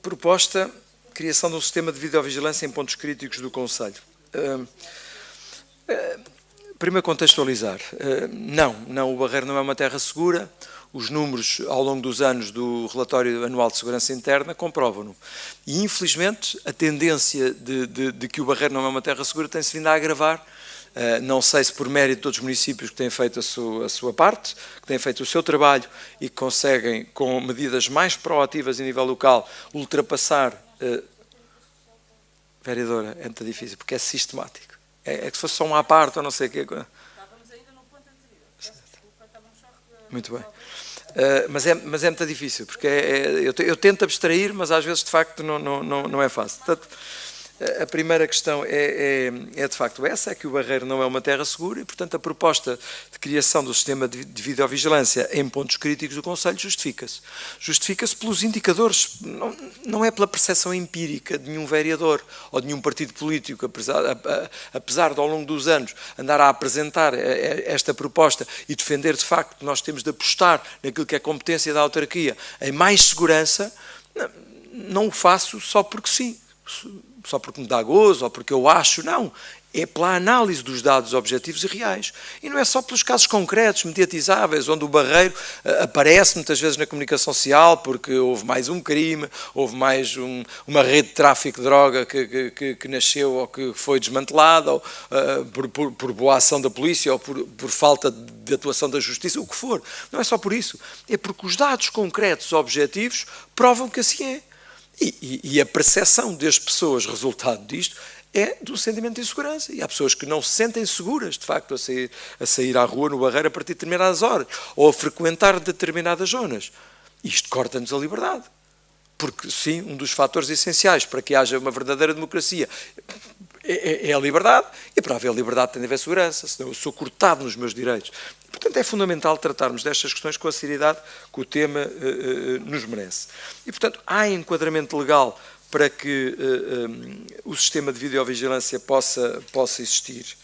Proposta, criação de um sistema de videovigilância em pontos críticos do Conselho. Primeiro contextualizar. Não, o Barreiro não é uma terra segura. Os números ao longo dos anos do relatório anual de segurança interna comprovam-no. E, infelizmente, a tendência de que o Barreiro não é uma terra segura tem-se vindo a agravar. Não sei se por mérito de todos os municípios que têm feito a sua parte, que têm feito o seu trabalho e que conseguem, com medidas mais proativas a nível local, ultrapassar... Vereadora, é muito difícil, porque é sistemático. É que se fosse só um à parte ou não sei o quê... Estávamos ainda no ponto anterior. Estávamos só... Muito bem. Mas é muito difícil, porque eu tento abstrair, mas às vezes de facto não é fácil. Portanto, a primeira questão é de facto essa, é que o Barreiro não é uma terra segura e, portanto, a proposta de criação do sistema de videovigilância em pontos críticos do Conselho justifica-se. Justifica-se pelos indicadores, não é pela percepção empírica de nenhum vereador ou de nenhum partido político, apesar de ao longo dos anos andar a apresentar esta proposta e defender de facto que nós temos de apostar naquilo que é competência da autarquia em mais segurança, não o faço só porque sim. Só porque me dá gozo ou porque eu acho, não. É pela análise dos dados objetivos e reais. E não é só pelos casos concretos, mediatizáveis, onde o Barreiro aparece muitas vezes na comunicação social porque houve mais um crime, houve mais uma rede de tráfico de droga que nasceu ou que foi desmantelada, ou, por boa ação da polícia ou por falta de atuação da justiça, o que for. Não é só por isso. É porque os dados concretos objetivos provam que assim é. E a percepção das pessoas, resultado disto, é do sentimento de insegurança. E há pessoas que não se sentem seguras, de facto, a sair à rua no Barreiro a partir de determinadas horas, ou a frequentar determinadas zonas. Isto corta-nos a liberdade. Porque, sim, um dos fatores essenciais para que haja uma verdadeira democracia é a liberdade, e para haver liberdade tem de haver segurança, senão eu sou cortado nos meus direitos. Portanto, é fundamental tratarmos destas questões com a seriedade que o tema nos merece. E, portanto, há enquadramento legal para que o sistema de videovigilância possa existir.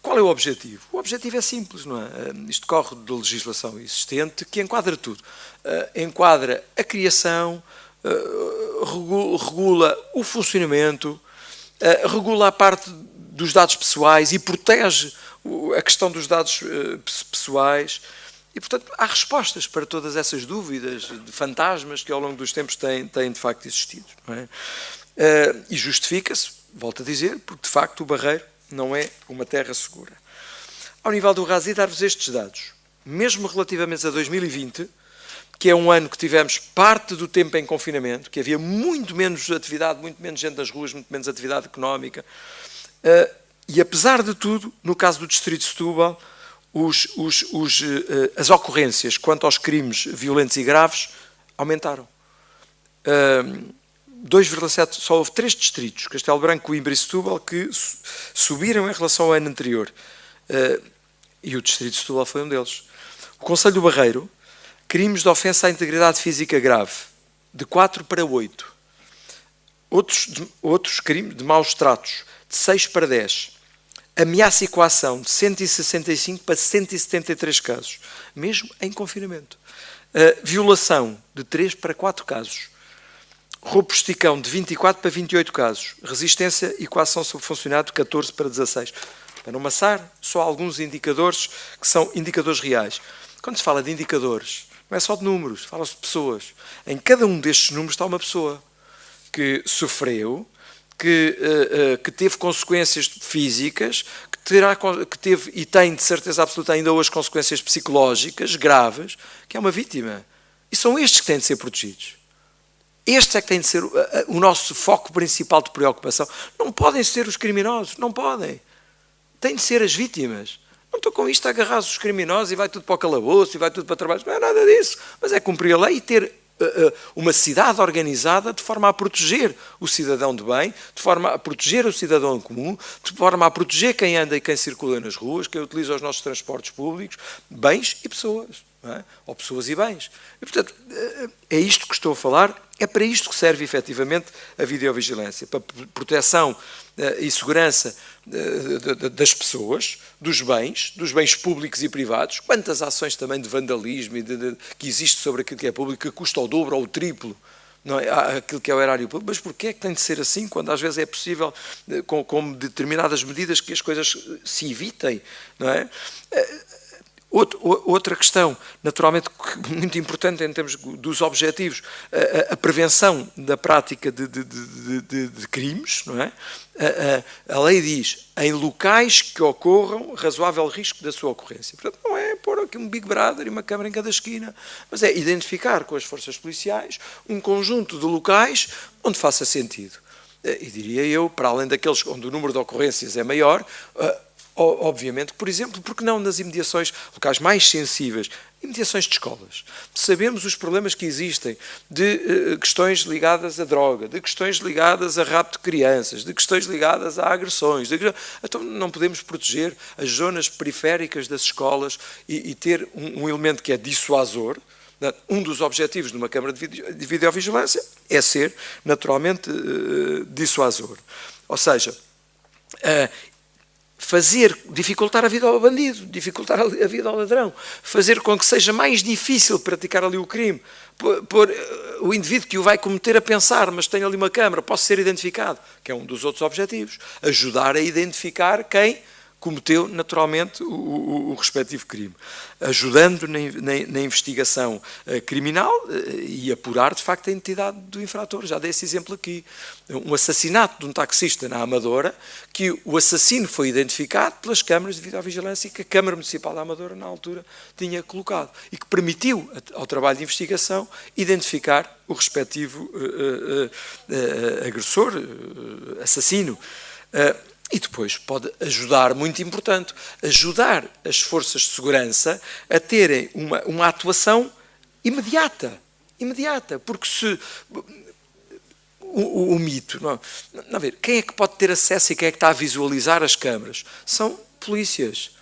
Qual é o objetivo? O objetivo é simples, não é? Isto decorre da legislação existente que enquadra tudo. Enquadra a criação, regula o funcionamento, regula a parte dos dados pessoais e protege a questão dos dados pessoais. E, portanto, há respostas para todas essas dúvidas de fantasmas que ao longo dos tempos têm de facto existido. Não é? E justifica-se, volto a dizer, porque de facto o Barreiro não é uma terra segura. Ao nível do RASI, dar-vos estes dados. Mesmo relativamente a 2020, que é um ano que tivemos parte do tempo em confinamento, que havia muito menos atividade, muito menos gente nas ruas, muito menos atividade económica, e apesar de tudo, no caso do Distrito de Setúbal, as ocorrências quanto aos crimes violentos e graves aumentaram. 2,7, só houve 3 distritos, Castelo Branco, Coimbra e Setúbal, que subiram em relação ao ano anterior. E o Distrito de Setúbal foi um deles. O Conselho do Barreiro, crimes de ofensa à integridade física grave, de 4 para 8. Outros crimes de maus tratos, de 6 para 10. Ameaça e coação, de 165 para 173 casos, mesmo em confinamento. Violação, de 3 para 4 casos. Roubo por esticão, de 24 para 28 casos. Resistência e coação sobre funcionário, de 14 para 16. Para não amassar, só alguns indicadores que são indicadores reais. Quando se fala de indicadores, não é só de números, fala-se de pessoas. Em cada um destes números está uma pessoa que sofreu, que teve consequências físicas, que teve e tem, de certeza absoluta, ainda hoje consequências psicológicas graves, que é uma vítima. E são estes que têm de ser protegidos. Este é que tem de ser o nosso foco principal de preocupação. Não podem ser os criminosos, não podem. Têm de ser as vítimas. Não estou com isto a agarrar os criminosos e vai tudo para o calabouço e vai tudo para trabalho. Não é nada disso. Mas é cumprir a lei e ter uma cidade organizada de forma a proteger o cidadão de bem, de forma a proteger o cidadão comum, de forma a proteger quem anda e quem circula nas ruas, quem utiliza os nossos transportes públicos, bens e pessoas. não é? Ou pessoas e bens. E, portanto, é isto que estou a falar, é para isto que serve efetivamente a videovigilância, para proteção e segurança das pessoas, dos bens públicos e privados. Quantas ações também de vandalismo que existe sobre aquilo que é público, que custa o dobro ou o triplo, não é? Aquilo que é o erário público. Mas porquê é que tem de ser assim, quando às vezes é possível, com determinadas medidas, que as coisas se evitem, não é? Outra questão, naturalmente, muito importante em termos dos objetivos, a prevenção da prática de crimes, não é? A lei diz, em locais que ocorram razoável risco da sua ocorrência. Portanto, não é pôr aqui um Big Brother e uma câmara em cada esquina, mas é identificar com as forças policiais um conjunto de locais onde faça sentido. E diria eu, para além daqueles onde o número de ocorrências é maior, obviamente, por exemplo, porque não nas imediações locais mais sensíveis, imediações de escolas. Sabemos os problemas que existem de questões ligadas à droga, de questões ligadas a rapto de crianças, de questões ligadas a agressões. Então não podemos proteger as zonas periféricas das escolas e ter um elemento que é dissuasor. Um dos objetivos de uma câmara de videovigilância é ser, naturalmente, dissuasor. Ou seja, dificultar a vida ao bandido, dificultar a vida ao ladrão, fazer com que seja mais difícil praticar ali o crime, pôr o indivíduo que o vai cometer a pensar, mas tem ali uma câmara, possa ser identificado, que é um dos outros objetivos, ajudar a identificar quem cometeu naturalmente o respectivo crime, ajudando na investigação criminal e apurar de facto a identidade do infrator. Já dei esse exemplo aqui, um assassinato de um taxista na Amadora, que o assassino foi identificado pelas câmaras de videovigilância que a Câmara Municipal da Amadora na altura tinha colocado e que permitiu ao trabalho de investigação identificar o respectivo agressor, assassino. E depois pode ajudar, muito importante, ajudar as forças de segurança a terem uma atuação imediata, porque se o mito, não ver, quem é que pode ter acesso e quem é que está a visualizar as câmaras? São polícias,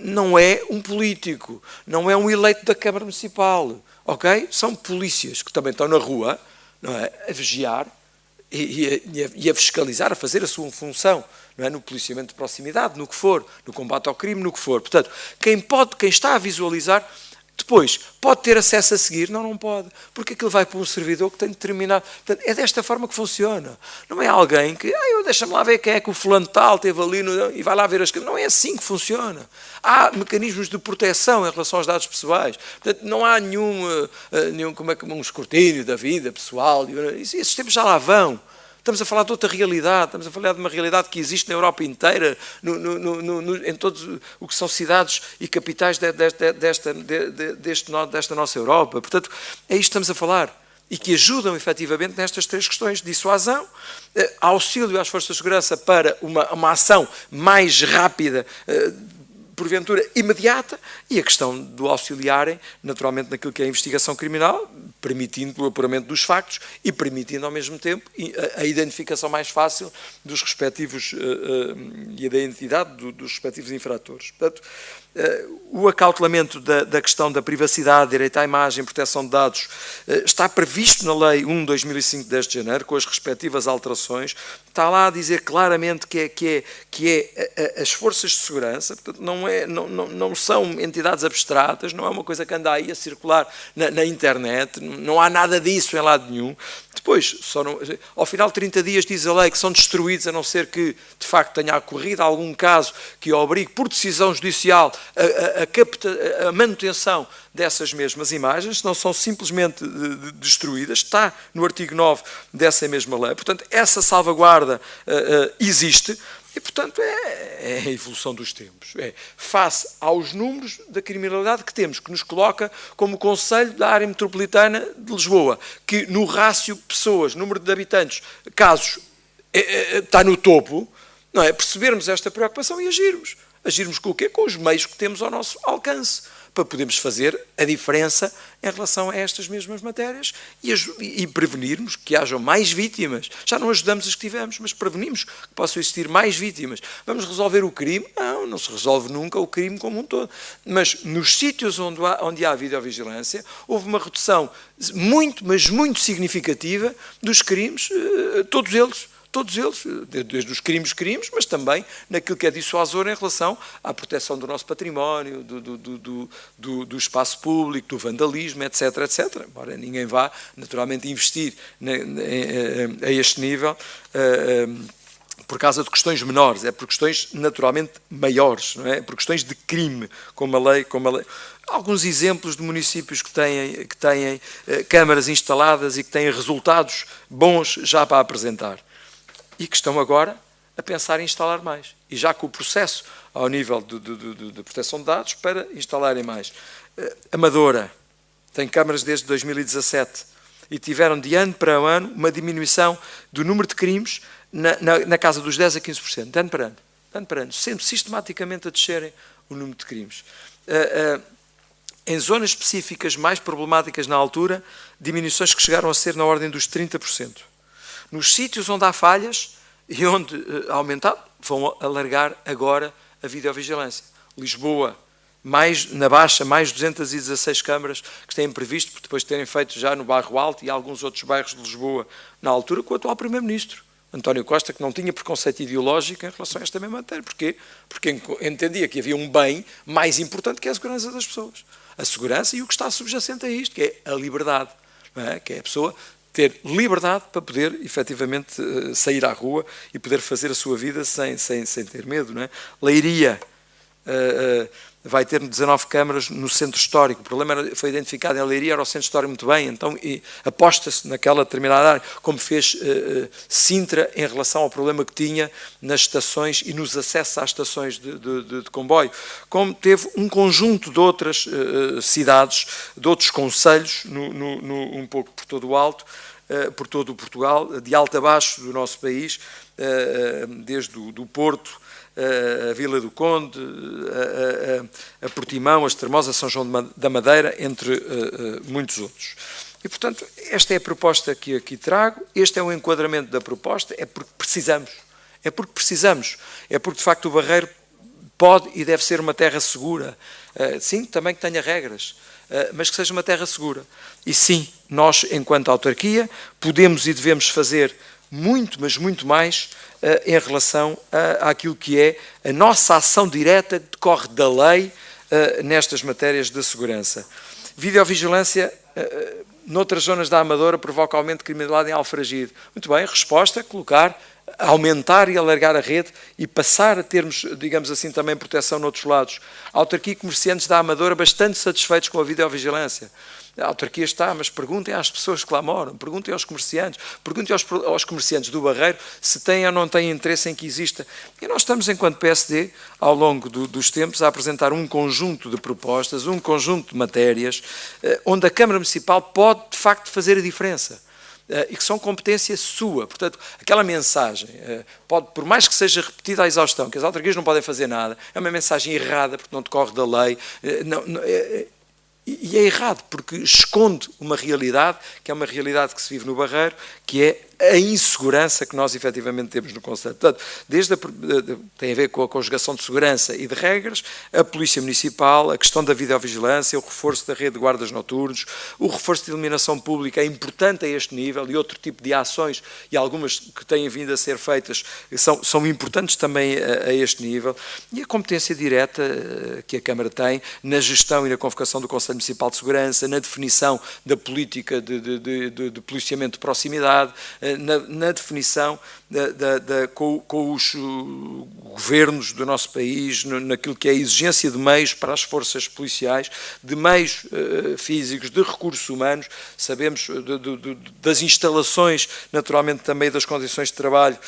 não é um político, não é um eleito da Câmara Municipal, ok? São polícias que também estão na rua, não é, a vigiar, e a fiscalizar, a fazer a sua função, não é? No policiamento de proximidade, no que for, no combate ao crime, no que for. Portanto, quem está a visualizar, depois pode ter acesso a seguir? Não pode, porque aquilo vai para um servidor que tem determinado... Portanto, é desta forma que funciona. Não é alguém que, deixa-me lá ver quem é que o fulano tal teve ali e vai lá ver as... Não é assim que funciona. Há mecanismos de proteção em relação aos dados pessoais. Portanto, não há nenhum um escrutínio da vida pessoal. Esses tempos já lá vão. Estamos a falar de outra realidade, estamos a falar de uma realidade que existe na Europa inteira, em todos o que são cidades e capitais desta nossa Europa. Portanto, é isto que estamos a falar. E que ajudam, efetivamente, nestas três questões: dissuasão, auxílio às forças de segurança para uma ação mais rápida, porventura imediata, e a questão do auxiliarem, naturalmente, naquilo que é a investigação criminal, permitindo o apuramento dos factos e permitindo, ao mesmo tempo, a identificação mais fácil dos respectivos e da identidade dos respectivos infratores. Portanto, o acautelamento da questão da privacidade, direito à imagem, proteção de dados, está previsto na Lei 1/2005 de 10 de janeiro, com as respectivas alterações. Está lá a dizer claramente que é as forças de segurança, portanto, não são entidades abstratas, não é uma coisa que anda aí a circular na internet, não há nada disso em lado nenhum. Depois, ao final de 30 dias, diz a lei que são destruídos, a não ser que, de facto, tenha ocorrido algum caso que obrigue, por decisão judicial, a manutenção dessas mesmas imagens, não são simplesmente destruídas. Está no artigo 9 dessa mesma lei. Portanto, essa salvaguarda existe. E, portanto, é a evolução dos tempos. Face aos números da criminalidade que temos, que nos coloca como Conselho da Área Metropolitana de Lisboa, que no rácio pessoas, número de habitantes, casos, está no topo, não é? Percebermos esta preocupação e agirmos. Agirmos com o quê? Com os meios que temos ao nosso alcance, para podermos fazer a diferença em relação a estas mesmas matérias e prevenirmos que hajam mais vítimas. Já não ajudamos as que tivemos, mas prevenimos que possam existir mais vítimas. Vamos resolver o crime? Não se resolve nunca o crime como um todo. Mas nos sítios onde há videovigilância, houve uma redução muito, mas muito significativa dos crimes, todos eles, desde os crimes, mas também naquilo que é dissuasor em relação à proteção do nosso património, do espaço público, do vandalismo, etc, etc. Embora ninguém vá, naturalmente, investir a este nível por causa de questões menores, é por questões naturalmente maiores, não é? Por questões de crime, como a lei. Alguns exemplos de municípios que têm câmaras instaladas e que têm resultados bons já para apresentar. E que estão agora a pensar em instalar mais. E já com o processo ao nível de proteção de dados para instalarem mais. Amadora tem câmaras desde 2017 e tiveram de ano para ano uma diminuição do número de crimes na casa dos 10% a 15%, de ano para ano, sempre sistematicamente a descerem o número de crimes. Em zonas específicas mais problemáticas na altura, diminuições que chegaram a ser na ordem dos 30%. Nos sítios onde há falhas e onde aumentar, vão alargar agora a videovigilância. Lisboa, na Baixa, mais 216 câmaras que têm previsto, por depois de terem feito já no Bairro Alto e alguns outros bairros de Lisboa, na altura, com o atual Primeiro-Ministro, António Costa, que não tinha preconceito ideológico em relação a esta mesma matéria. Porquê? Porque entendia que havia um bem mais importante que é a segurança das pessoas. A segurança e o que está subjacente a isto, que é a liberdade, não é? Que é a pessoa ter liberdade para poder, efetivamente, sair à rua e poder fazer a sua vida sem ter medo, não é? Leiria vai ter 19 câmaras no centro histórico. O problema foi identificado em Leiria, era o centro histórico muito bem, então aposta-se naquela determinada área, como fez Sintra em relação ao problema que tinha nas estações e nos acessos às estações de comboio. Como teve um conjunto de outras cidades, de outros concelhos, um pouco por todo o alto, por todo o Portugal, de alto a baixo do nosso país, desde do Porto, a Vila do Conde, a Portimão, a Estremosa, São João da Madeira, entre muitos outros. E, portanto, esta é a proposta que aqui trago, este é o enquadramento da proposta, é porque precisamos, é porque, de facto, o Barreiro pode e deve ser uma terra segura, sim, também que tenha regras, mas que seja uma terra segura. E sim, nós, enquanto autarquia, podemos e devemos fazer muito, mas muito mais em relação àquilo que é a nossa ação direta que decorre da lei nestas matérias da segurança. Videovigilância, noutras zonas da Amadora, provoca aumento de criminalidade em Alfragide. Muito bem, resposta, aumentar e alargar a rede e passar a termos, digamos assim, também proteção noutros lados. A autarquia e comerciantes da Amadora bastante satisfeitos com a videovigilância. A autarquia está, mas perguntem às pessoas que lá moram, perguntem aos comerciantes, perguntem aos comerciantes do Barreiro se têm ou não têm interesse em que exista. E nós estamos, enquanto PSD, ao longo dos tempos, a apresentar um conjunto de propostas, um conjunto de matérias, onde a Câmara Municipal pode, de facto, fazer a diferença. E que são competência sua. Portanto, aquela mensagem, pode, por mais que seja repetida à exaustão, que as autarquias não podem fazer nada, é uma mensagem errada, porque não decorre da lei, e é errado, porque esconde uma realidade, que é uma realidade que se vive no Barreiro, que é a insegurança que nós efetivamente temos no concelho. Portanto, tem a ver com a conjugação de segurança e de regras, a Polícia Municipal, a questão da videovigilância, o reforço da rede de guardas noturnos, o reforço de iluminação pública é importante a este nível e outro tipo de ações, e algumas que têm vindo a ser feitas são importantes também a este nível, e a competência direta que a Câmara tem na gestão e na convocação do Conselho Municipal de Segurança, na definição da política de policiamento de proximidade, na definição com os governos do nosso país, naquilo que é a exigência de meios para as forças policiais, de meios físicos, de recursos humanos, sabemos das instalações, naturalmente também das condições de trabalho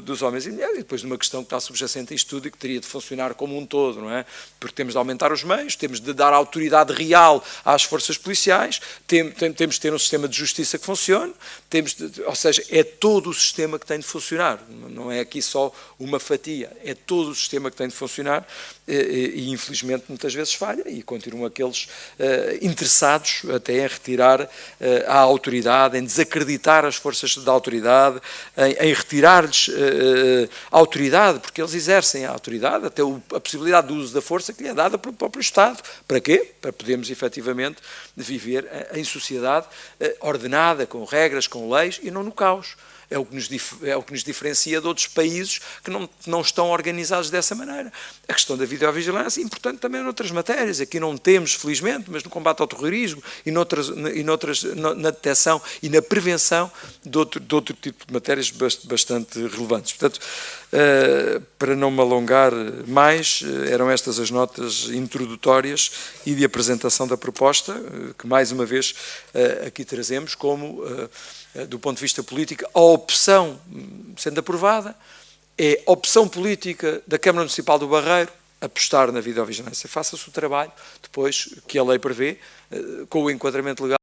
dos homens e mulheres, e depois de uma questão que está subjacente a isto tudo e que teria de funcionar como um todo, não é? Porque temos de aumentar os meios, temos de dar autoridade real às forças policiais, temos de ter um sistema de justiça que funcione, ou seja, é todo o sistema que tem de funcionar. Não é aqui só uma fatia, é todo o sistema que tem de funcionar e infelizmente muitas vezes falha e continuam aqueles interessados até em retirar a autoridade, em desacreditar as forças da autoridade, em retirar-lhes a autoridade, porque eles exercem a autoridade, até a possibilidade do uso da força que lhe é dada pelo próprio Estado. Para quê? Para podermos efetivamente viver em sociedade ordenada, com regras, com leis e não no caos. É o que nos diferencia de outros países que não estão organizados dessa maneira. A questão da videovigilância é importante também noutras matérias. Aqui não temos, felizmente, mas no combate ao terrorismo e na detecção e na prevenção de outro tipo de matérias bastante relevantes. Portanto, para não me alongar mais, eram estas as notas introdutórias e de apresentação da proposta, que mais uma vez aqui trazemos como, do ponto de vista político, a opção sendo aprovada é a opção política da Câmara Municipal do Barreiro apostar na videovigilância. Faça-se o trabalho depois que a lei prevê, com o enquadramento legal